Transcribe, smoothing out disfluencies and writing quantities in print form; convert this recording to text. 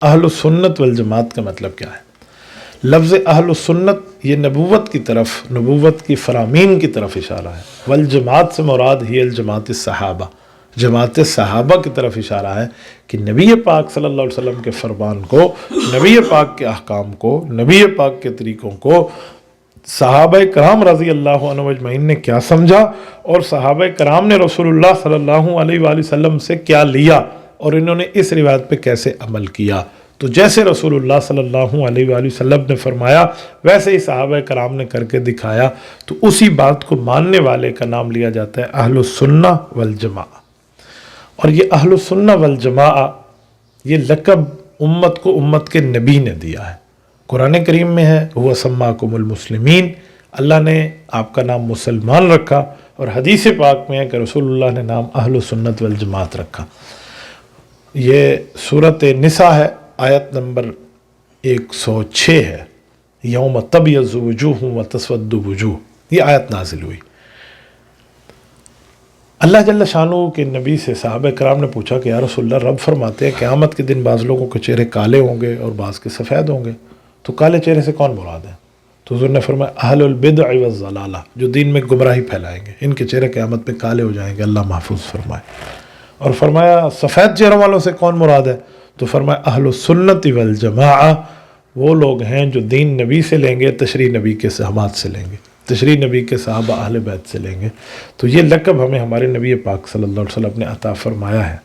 اہل سنت والجماعت کا مطلب کیا ہے؟ لفظ اہل سنت یہ نبوت کی طرف، نبوت کی فرامین کی طرف اشارہ ہے۔ والجماعت سے مراد ہی الجماعت الصحابہ، جماعت صحابہ کی طرف اشارہ ہے کہ نبی پاک صلی اللہ علیہ وسلم کے فرمان کو، نبی پاک کے احکام کو، نبی پاک کے طریقوں کو صحابہ کرام رضی اللہ عنہ اجمعین نے کیا سمجھا، اور صحابہ کرام نے رسول اللہ صلی اللہ علیہ وآلہ وسلم سے کیا لیا، اور انہوں نے اس روایت پہ کیسے عمل کیا۔ تو جیسے رسول اللہ صلی اللہ علیہ وآلہ وسلم نے فرمایا ویسے ہی صحابہ کرام نے کر کے دکھایا، تو اسی بات کو ماننے والے کا نام لیا جاتا ہے اہل السنہ والجماعہ۔ اور یہ اہل السنہ والجماعہ یہ لقب امت کو امت کے نبی نے دیا ہے۔ قرآن کریم میں ہے هو سماکم المسلمین، اللہ نے آپ کا نام مسلمان رکھا، اور حدیث پاک میں ہے کہ رسول اللہ نے نام اہل السنت والجماعت رکھا۔ یہ سورۃ نساء ہے، آیت نمبر 106 ہے، یوم تبیض وجوہ وتسود وجوہ، یہ آیت نازل ہوئی۔ اللہ جل شانہ کے نبی سے صحابہ کرام نے پوچھا کہ یا رسول اللہ، رب فرماتے ہیں قیامت کے دن بعض لوگوں کے چہرے کالے ہوں گے اور بعض کے سفید ہوں گے، تو کالے چہرے سے کون مراد ہے؟ تو حضور نے فرمایا اہل البدع والضلالہ، جو دین میں گمراہی پھیلائیں گے، ان کے چہرے قیامت پہ کالے ہو جائیں گے، اللہ محفوظ فرمائے۔ اور فرمایا سفید چہروں والوں سے کون مراد ہے؟ تو فرمایا اہل السنت والجماعہ، وہ لوگ ہیں جو دین نبی سے لیں گے، تشریع نبی کے صحابات سے لیں گے، تشریع نبی کے صحابہ اہل بیت سے لیں گے۔ تو یہ لقب ہمیں ہمارے نبی پاک صلی اللہ علیہ وسلم نے عطا فرمایا ہے۔